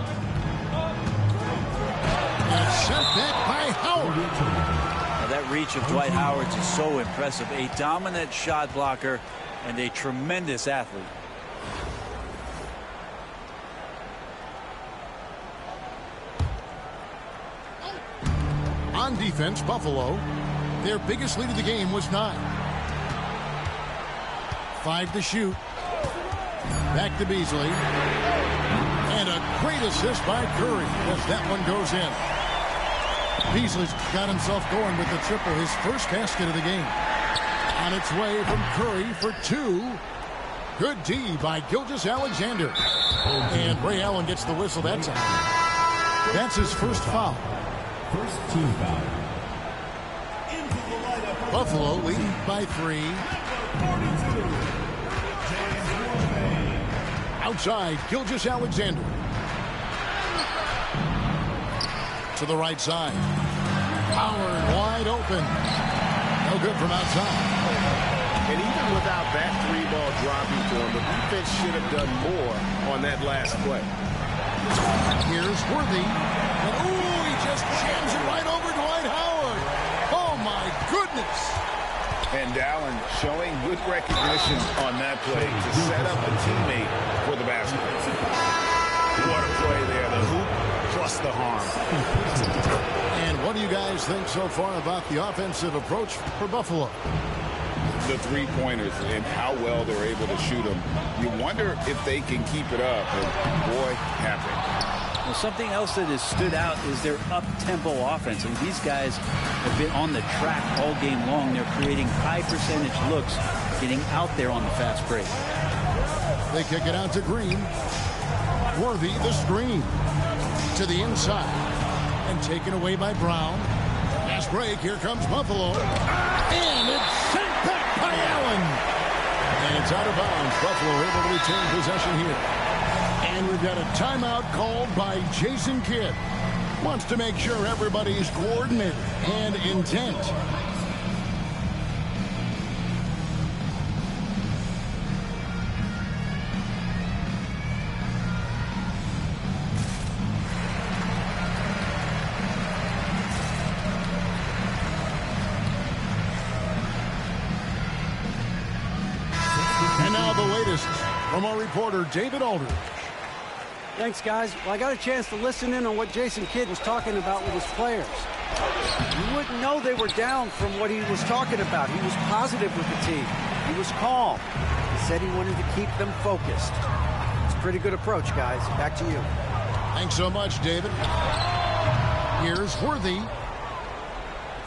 And sent back by Howard. Now that reach of Dwight Howard's is so impressive. A dominant shot blocker and a tremendous athlete. On defense, Buffalo, their biggest lead of the game was 9. 5 to shoot. Back to Beasley. And a great assist by Curry as that one goes in. Beasley's got himself going with the triple, his first basket of the game. On its way from Curry for 2. Good D by Gilgeous-Alexander. And Ray Allen gets the whistle that time. That's his first foul. First team foul. Buffalo leading by 3. Outside, Gilgeous-Alexander. To the right side. Howard wide open. No good from outside. And even without that 3-ball dropping for him, the defense should have done more on that last play. Here's Worthy. And ooh, he just jams it right over Dwight Howard. Oh my goodness. And Allen showing good recognition on that play to set up a teammate for the basket. What a play there. The hoop plus the harm. And what do you guys think so far about the offensive approach for Buffalo? The three-pointers and how well they're able to shoot them. You wonder if they can keep it up. And boy, have they. Well, something else that has stood out is their up-tempo offense. And these guys have been on the track all game long. They're creating high-percentage looks, getting out there on the fast break. They kick it out to Green. Worthy the screen. To the inside. And taken away by Brown. Fast break. Here comes Buffalo. And it's sent back by Allen. And it's out of bounds. Buffalo able to retain possession here. And we've got a timeout called by Jason Kidd. Wants to make sure everybody's coordinated and intent. And now the latest from our reporter, David Aldridge. Thanks, guys. Well, I got a chance to listen in on what Jason Kidd was talking about with his players. You wouldn't know they were down from what he was talking about. He was positive with the team. He was calm. He said he wanted to keep them focused. It's a pretty good approach, guys. Back to you. Thanks so much, David. Here's Worthy.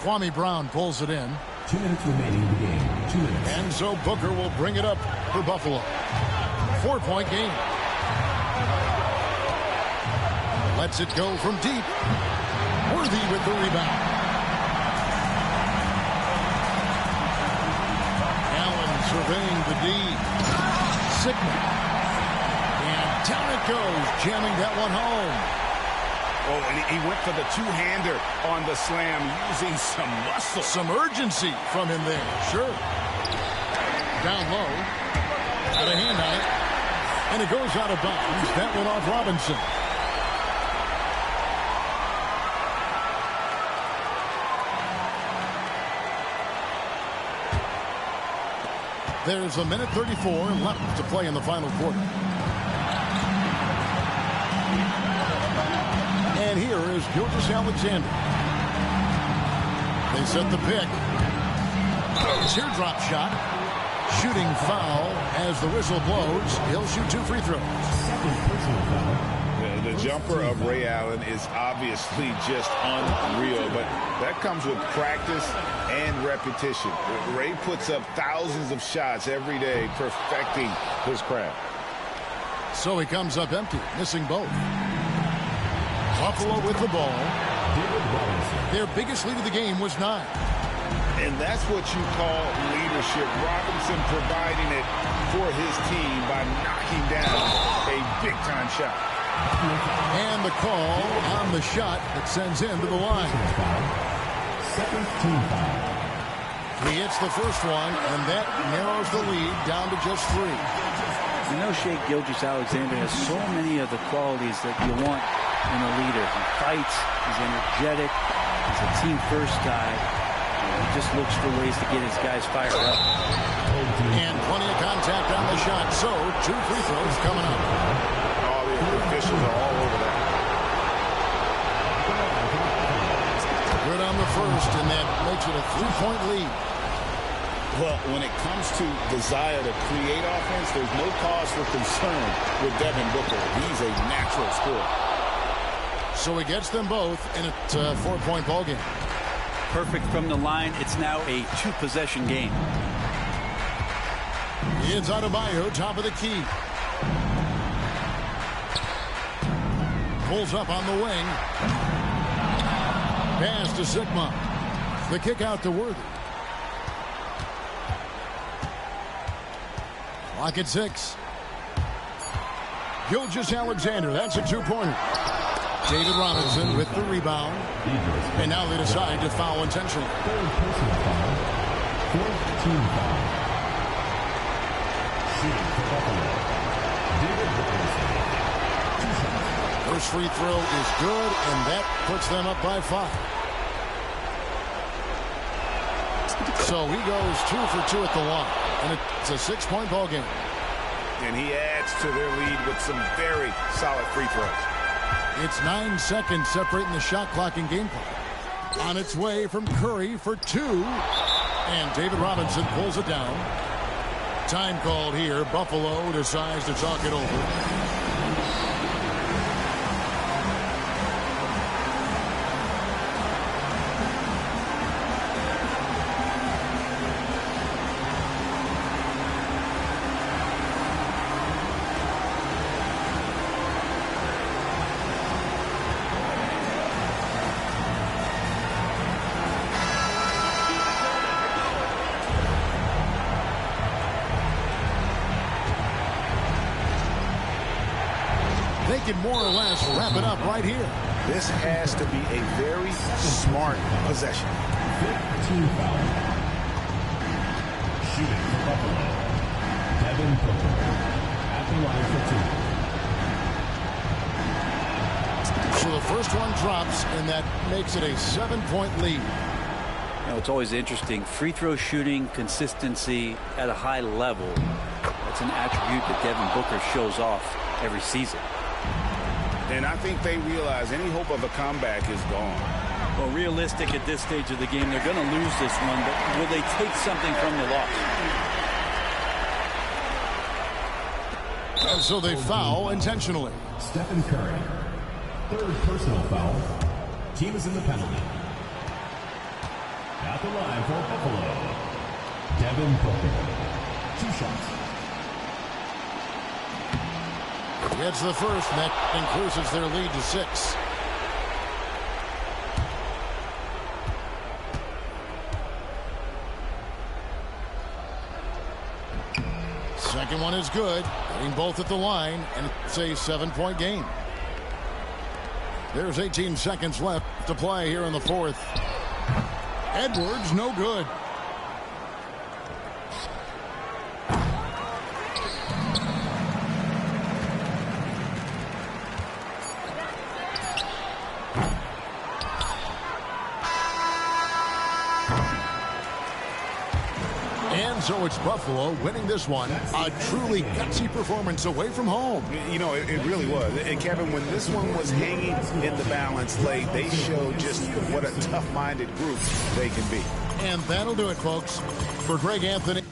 Kwame Brown pulls it in. 2 minutes remaining in the game. 2 minutes. And so Booker will bring it up for Buffalo. 4-point game. Lets it go from deep. Worthy with the rebound. Allen surveying the D. Sigma. And down it goes, jamming that one home. Oh, and he went for the two-hander on the slam, using some muscle. Some urgency from him there. Sure. Down low. Got a hand on it. And it goes out of bounds. That went off Robinson. There's a minute 34 left to play in the final quarter. And here is Gilgeous-Alexander. They set the pick. Teardrop shot. Shooting foul as the whistle blows. He'll shoot 2 free throws. The jumper of Ray Allen is obviously just unreal, but that comes with practice and repetition. Ray puts up thousands of shots every day, perfecting his craft. So he comes up empty, missing both. Buffalo with the ball. Their biggest lead of the game was 9. And that's what you call leadership. Robinson providing it for his team by knocking down a big-time shot. And the call on the shot that sends him to the line. He hits the first one, and that narrows the lead down to just 3. You know, Shai Gilgeous-Alexander has so many of the qualities that you want in a leader. He fights, he's energetic, he's a team-first guy. He just looks for ways to get his guys fired up. And plenty of contact on the shot, so 2 free throws coming up. All the officials are all over that. Good on the first, and that makes it a 3-point lead. Well, when it comes to desire to create offense, there's no cause for concern with Devin Booker. He's a natural scorer. So he gets them both in a 4-point ball game. Perfect from the line. It's now a 2-possession game. It's Adebayo, top of the key. Pulls up on the wing. Pass to Sigma. The kick out to Worthy. Clock at 6. Gilgeous-Alexander, that's a 2-pointer. David Robinson with the rebound. And now they decide to foul intentionally. First free throw is good, and that puts them up by 5. So he goes 2 for 2 at the line, and it's a 6-point ball game. And he adds to their lead with some very solid free throws. It's 9 seconds separating the shot clock and game clock. On its way from Curry for 2. And David Robinson pulls it down. Time called here. Buffalo decides to talk it over. They can more or less wrap it up right here. This has to be a very smart possession. 15 foul. Shooting for Buffalo. Devin Booker at the line for 2. So the first one drops, and that makes it a 7-point lead. You know, it's always interesting. Free throw shooting, consistency at a high level. That's an attribute that Devin Booker shows off every season. And I think they realize any hope of a comeback is gone. Well, realistic at this stage of the game, they're going to lose this one, but will they take something from the loss? And so they foul intentionally. Stephen Curry. 3rd personal foul. Team is in the penalty. At the line for Buffalo. Devin Booker. 2 shots. Gets the first, and that increases their lead to 6. Second one is good. Hitting both at the line, and it's a 7-point game. There's 18 seconds left to play here in the fourth. Edwards, no good. And so it's Buffalo winning this one. A truly gutsy performance away from home. You know, it really was. And, Kevin, when this one was hanging in the balance late, they showed just what a tough-minded group they can be. And that'll do it, folks. For Greg Anthony.